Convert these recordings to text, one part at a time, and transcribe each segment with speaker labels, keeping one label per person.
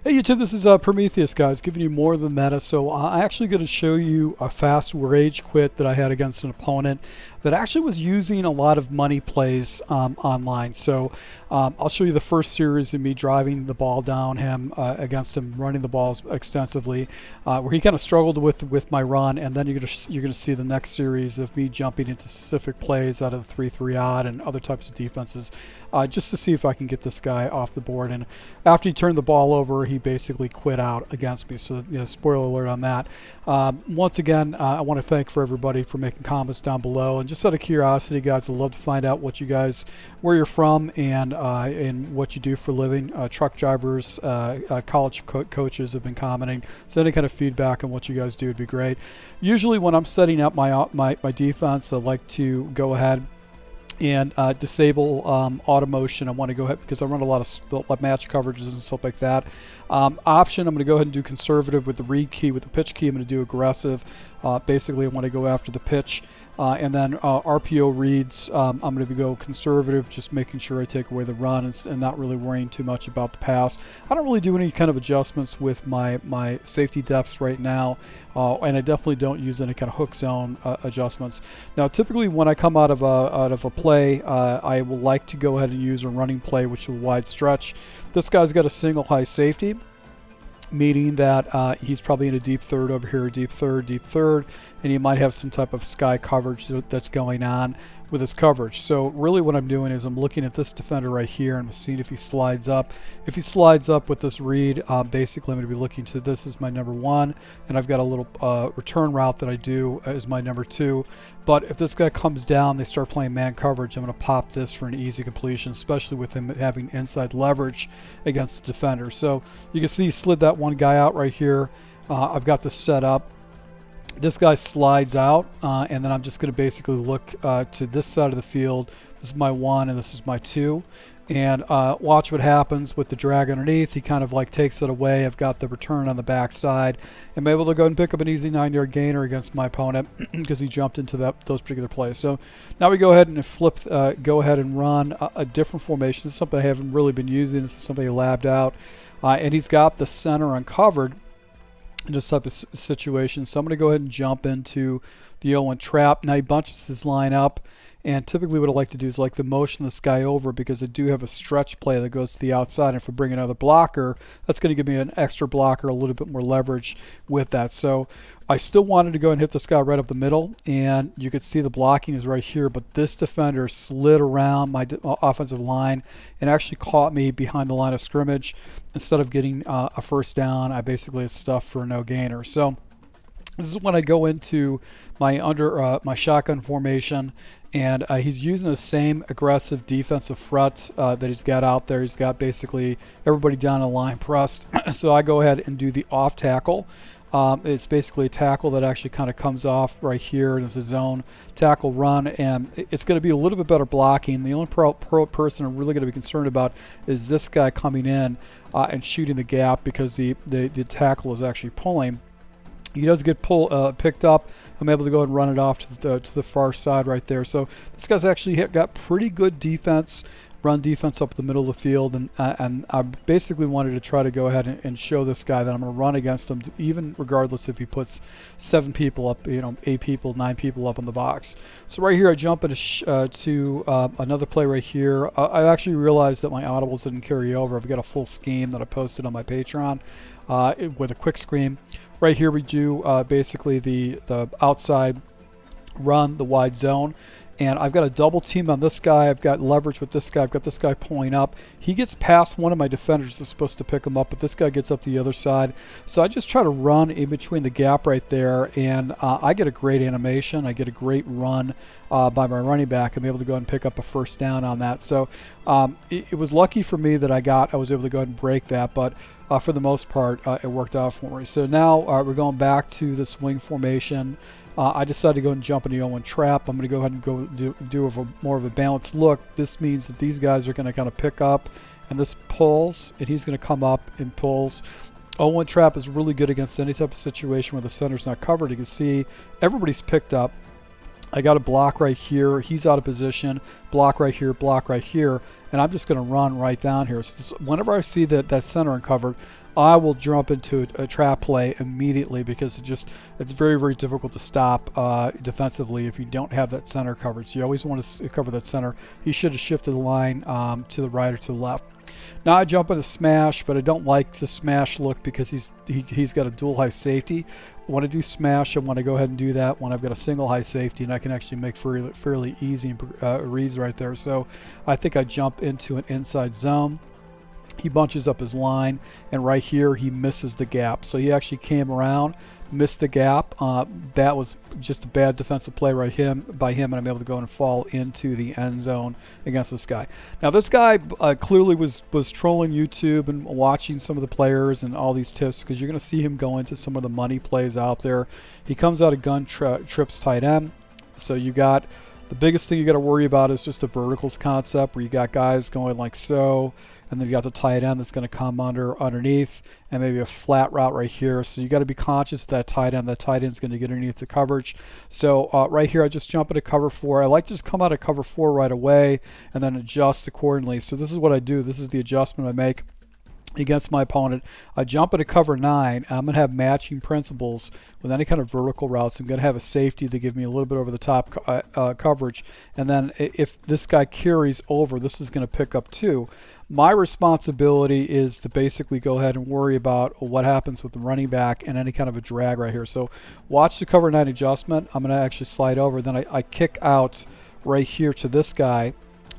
Speaker 1: Hey YouTube, this is Prometheus, guys, giving you more of the meta. So I'm actually going to show you a fast rage quit that I had against an opponent that actually was using a lot of money plays online. So I'll show you the first series of me driving the ball down him against him, running the balls extensively, where he kind of struggled with my run, and then you're gonna see the next series of me jumping into specific plays out of the 3-3 odd and other types of defenses, just to see if I can get this guy off the board. And after he turned the ball over, he basically quit out against me. So, you know, spoiler alert on that. Once again, I want to thank for everybody for making comments down below, and just out of curiosity, guys, I'd love to find out what you guys, where you're from, and what you do for a living. Truck drivers, college coaches have been commenting, so any kind of feedback on what you guys do would be great. Usually when I'm setting up my defense, I like to go ahead and disable auto motion. I want to go ahead because I run a lot of match coverages and stuff like that. Option, I'm going to go ahead and do conservative with the read key. With the pitch key, I'm going to do aggressive. Basically, I want to go after the pitch. And then RPO reads, I'm going to go conservative, just making sure I take away the run and not really worrying too much about the pass. I don't really do any kind of adjustments with my safety depths right now, and I definitely don't use any kind of hook zone adjustments. Now, typically when I come out of a play, I will like to go ahead and use a running play, which is a wide stretch. This guy's got a single high safety, meaning that he's probably in a deep third over here, deep third, and he might have some type of sky coverage that's going on with his coverage. So really what I'm doing is I'm looking at this defender right here and I'm seeing if he slides up. If he slides up with this read, basically I'm going to be looking to this as my number 1, and I've got a little return route that I do as my number 2. But if this guy comes down, they start playing man coverage, I'm going to pop this for an easy completion, especially with him having inside leverage against the defender. So you can see he slid that one guy out right here. I've got this set up. This guy slides out, and then I'm just going to basically look to this side of the field. This is my 1 and this is my 2. And watch what happens with the drag underneath. He kind of like takes it away. I've got the return on the back side. I'm able to go and pick up an easy 9-yard gainer against my opponent because he jumped into those particular plays. So now we go ahead and flip, go ahead and run a different formation. This is something I haven't really been using. This is something I labbed out. And he's got the center uncovered in this type of situation. So I'm going to go ahead and jump into the 0-1 trap. Now he bunches his line up, and typically what I like to do is like to motion this guy over because I do have a stretch play that goes to the outside, and if I bring another blocker, that's going to give me an extra blocker, a little bit more leverage with that. So I still wanted to go and hit this guy right up the middle, and you could see the blocking is right here, but this defender slid around my offensive line and actually caught me behind the line of scrimmage. Instead of getting a first down, I basically had stuff for no gainer. So this is when I go into my my shotgun formation, and he's using the same aggressive defensive front that he's got out there. He's got basically everybody down the line pressed. So I go ahead and do the off tackle. It's basically a tackle that actually kind of comes off right here, and it's a zone tackle run, and it's going to be a little bit better blocking. The only person I'm really going to be concerned about is this guy coming in and shooting the gap because the tackle is actually pulling. He does get picked up. I'm able to go ahead and run it off to the far side right there. So this guy's actually got pretty good defense, run defense up the middle of the field, and I basically wanted to try to go ahead and show this guy that I'm going to run against him, even regardless if he puts 7 people up, 8 people, 9 people up on the box. So right here I jump into to another play right here. I actually realized that my audibles didn't carry over. I've got a full scheme that I posted on my Patreon with a quick screen. Right here we do basically the outside run, the wide zone. And I've got a double team on this guy. I've got leverage with this guy. I've got this guy pulling up. He gets past one of my defenders that's supposed to pick him up, but this guy gets up the other side. So I just try to run in between the gap right there, and I get a great animation. I get a great run by my running back. I'm able to go and pick up a first down on that. So it was lucky for me that I was able to go ahead and break that, but for the most part, it worked out for me. So now we're going back to this wing formation. I decided to go and jump in the 0-1 trap. I'm going to go ahead and do more of a balanced look. This means that these guys are going to kind of pick up, and this pulls, and he's going to come up and pulls. 0-1 trap is really good against any type of situation where the center's not covered. You can see everybody's picked up. I got a block right here. He's out of position. Block right here, and I'm just going to run right down here. So whenever I see that center uncovered, I will jump into a trap play immediately, because it's very, very difficult to stop defensively if you don't have that center coverage. So you always want to cover that center. He should have shifted the line to the right or to the left. Now I jump into smash, but I don't like the smash look because he's got a dual high safety. When I do smash, I want to go ahead and do that when I've got a single high safety, and I can actually make fairly easy reads right there. So I think I jump into an inside zone. He bunches up his line, and right here he misses the gap. So he actually came around, missed the gap. That was just a bad defensive play by him, and I'm able to go and fall into the end zone against this guy. Now this guy clearly was trolling YouTube and watching some of the players and all these tips, because you're going to see him go into some of the money plays out there. He comes out of gun trips tight end. So you got the biggest thing you got to worry about is just the verticals concept, where you got guys going like so, and then you got the tight end that's going to come underneath, and maybe a flat route right here. So you got to be conscious of that tight end. That tight end is going to get underneath the coverage. So right here, I just jump into cover 4. I like to just come out of cover 4 right away and then adjust accordingly. So this is what I do. This is the adjustment I make against my opponent. I jump into cover 9, and I'm going to have matching principles with any kind of vertical routes. I'm going to have a safety to give me a little bit over the top coverage, and then if this guy carries over, this is going to pick up 2. My responsibility is to basically go ahead and worry about what happens with the running back and any kind of a drag right here. So watch the cover 9 adjustment. I'm going to actually slide over, then I kick out right here to this guy.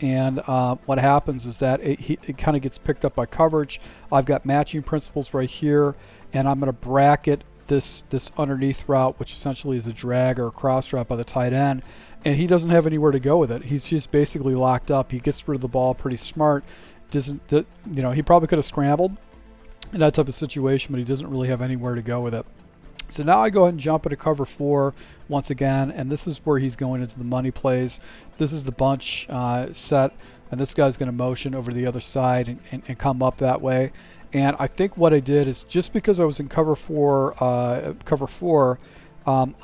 Speaker 1: And what happens is that it kind of gets picked up by coverage. I've got matching principles right here, and I'm going to bracket this underneath route, which essentially is a drag or a cross route by the tight end, and he doesn't have anywhere to go with it. He's just basically locked up. He gets rid of the ball pretty smart. He probably could have scrambled in that type of situation, but he doesn't really have anywhere to go with it. So now I go ahead and jump into cover 4 once again, and this is where he's going into the money plays. This is the bunch set, and this guy's going to motion over the other side and come up that way. And I think what I did is, just because I was in cover 4, I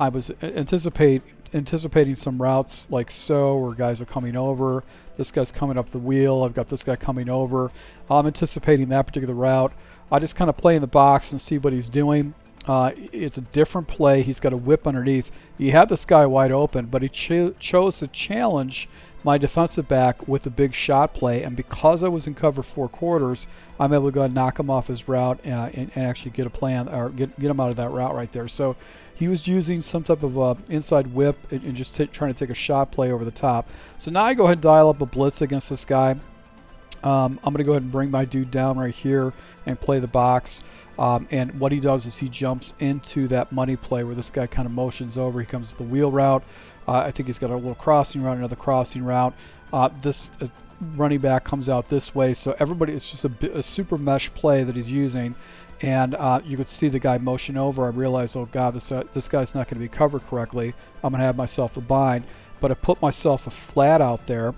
Speaker 1: was anticipating some routes like so, where guys are coming over. This guy's coming up the wheel. I've got this guy coming over. I'm anticipating that particular route. I just kind of play in the box and see what he's doing. It's a different play. He's got a whip underneath. He had this guy wide open, but he chose to challenge my defensive back with a big shot play, and because I was in cover 4 quarters, I'm able to go and knock him off his route and actually get a plan, or get him out of that route right there. So he was using some type of inside whip and just trying to take a shot play over the top. So now I go ahead and dial up a blitz against this guy. I'm going to go ahead and bring my dude down right here and play the box. And what he does is he jumps into that money play where this guy kind of motions over. He comes to the wheel route. I think he's got a little crossing route, another crossing route. This running back comes out this way. So everybody, it's just a super mesh play that he's using. And you could see the guy motion over. I realized, oh God, this guy's not going to be covered correctly. I'm going to have myself a bind. But I put myself a flat out there,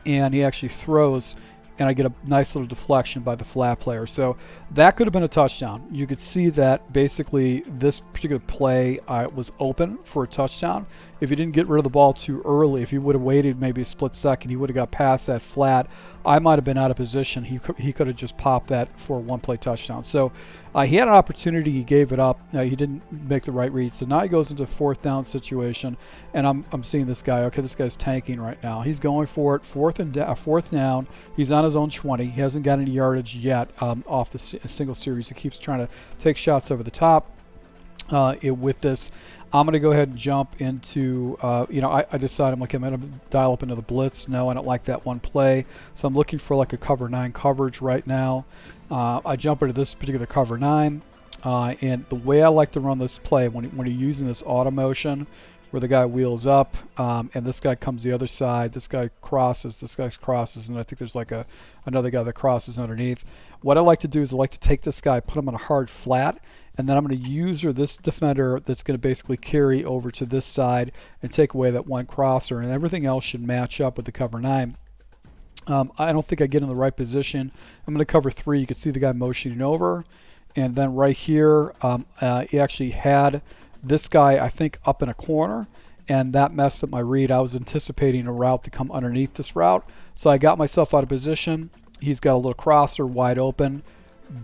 Speaker 1: and he actually throws, and I get a nice little deflection by the flat player. So that could have been a touchdown. You could see that basically this particular play was open for a touchdown. If he didn't get rid of the ball too early, if he would have waited maybe a split second, he would have got past that flat. I might have been out of position. He could have just popped that for a one-play touchdown. So he had an opportunity. He gave it up. He didn't make the right read. So now he goes into a 4th down situation, and I'm seeing this guy. Okay, this guy's tanking right now. He's going for it. 4th down. He's on his own 20. He hasn't got any yardage yet off the single series. He keeps trying to take shots over the top. With this, I'm going to go ahead and jump into, I decide I'm going to dial up into the blitz. No, I don't like that one play. So I'm looking for like a cover 9 coverage right now. I jump into this particular cover 9. And the way I like to run this play, when you're using this auto motion, where the guy wheels up, and this guy comes the other side, this guy crosses, and I think there's like another guy that crosses underneath. What I like to do is I like to take this guy, put him on a hard flat, and then I'm going to use this defender that's going to basically carry over to this side and take away that one crosser, and everything else should match up with the cover 9. I don't think I get in the right position. I'm going to cover 3. You can see the guy motioning over, and then right here, he actually had this guy, I think, up in a corner, and that messed up my read. I was anticipating a route to come underneath this route, so I got myself out of position. He's got a little crosser wide open.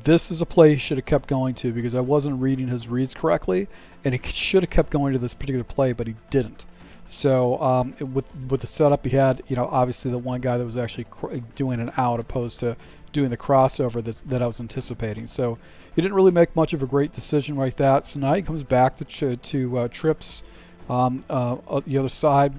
Speaker 1: this is a play he should have kept going to, because I wasn't reading his reads correctly, and he should have kept going to this particular play, but he didn't. So with the setup he had, you know, obviously the one guy that was actually doing an out opposed to doing the crossover that I was anticipating. So he didn't really make much of a great decision like that. So now he comes back to trips the other side.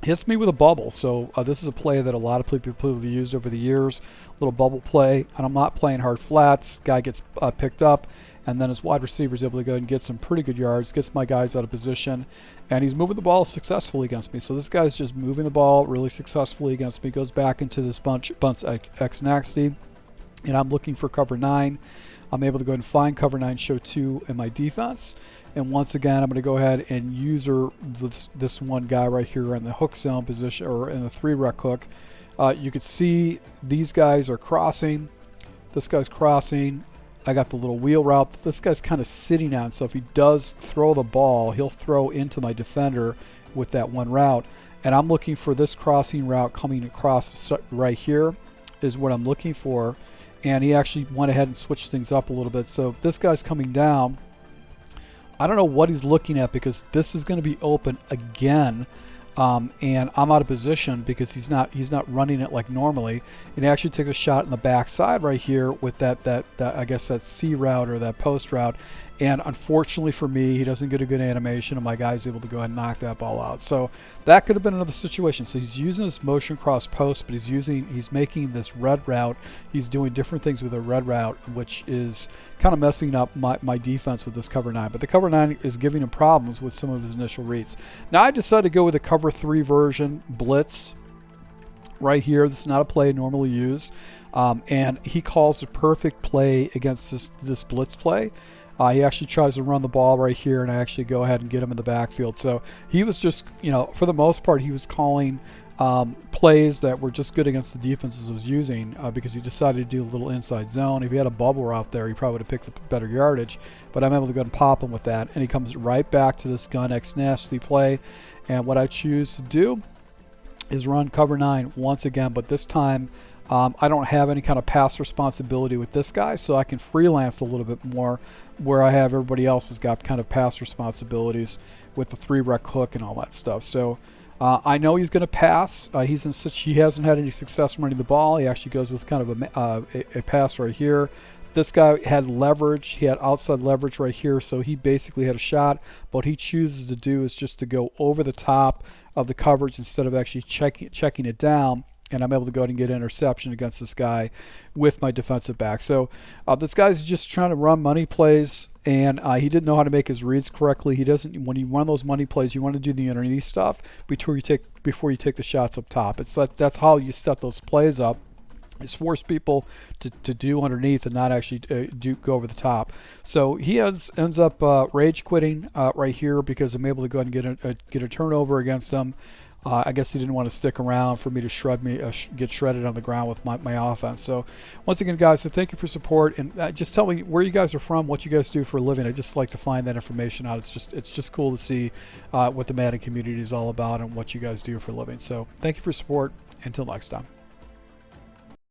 Speaker 1: Hits me with a bubble. So this is a play that a lot of people have used over the years. Little bubble play, and I'm not playing hard flats. Guy gets picked up, and then his wide receiver is able to go ahead and get some pretty good yards, gets my guys out of position, and he's moving the ball successfully against me. So this guy's just moving the ball really successfully against me. Goes back into this bunch X nasty, and I'm looking for cover 9. I'm able to go ahead and find cover 9, show 2 in my defense. And once again, I'm going to go ahead and use this one guy right here in the hook zone position, or in the 3-rec hook. You can see these guys are crossing. This guy's crossing. I got the little wheel route that this guy's kind of sitting on. So if he does throw the ball, he'll throw into my defender with that one route. And I'm looking for this crossing route coming across right here is what I'm looking for. And he actually went ahead and switched things up a little bit. So if this guy's coming down, I don't know what he's looking at, because this is going to be open again. And I'm out of position because he's not running it like normally. And he actually takes a shot in the backside right here with that I guess that C route or that post route. And unfortunately for me, he doesn't get a good animation, and my guy's able to go ahead and knock that ball out. So that could have been another situation. So he's using this motion cross post, but he's making this red route. He's doing different things with a red route, which is kind of messing up my defense with this cover 9. But the cover 9 is giving him problems with some of his initial reads. Now I decided to go with the cover 3 version blitz right here. This is not a play I normally use, and he calls a perfect play against this blitz play. He actually tries to run the ball right here, and I actually go ahead and get him in the backfield. So he was just, you know, for the most part, he was calling plays that were just good against the defenses I was using, because he decided to do a little inside zone. If he had a bubble out there, he probably would have picked the better yardage, but I'm able to go and pop him with that. And he comes right back to this gun X nasty play. And what I choose to do is run cover 9 once again, but this time I don't have any kind of pass responsibility with this guy, so I can freelance a little bit more, where I have everybody else has got kind of pass responsibilities with the 3-rec hook and all that stuff. So I know he's going to pass. He hasn't had any success running the ball. He actually goes with kind of a pass right here. This guy had leverage. He had outside leverage right here, so he basically had a shot. But what he chooses to do is just to go over the top of the coverage instead of actually checking it down. And I'm able to go ahead and get an interception against this guy with my defensive back. So this guy's just trying to run money plays, and he didn't know how to make his reads correctly. He doesn't. When you run those money plays, you want to do the underneath stuff before you take the shots up top. That's how you set those plays up. Is force people to do underneath and not actually go over the top. So he ends up rage quitting right here, because I'm able to go ahead and get a turnover against him. I guess he didn't want to stick around for me to get shredded on the ground with my offense. So once again, guys, so thank you for support, and just tell me where you guys are from, what you guys do for a living. I just like to find that information out. It's just cool to see what the Madden community is all about and what you guys do for a living. So thank you for support. Until next time.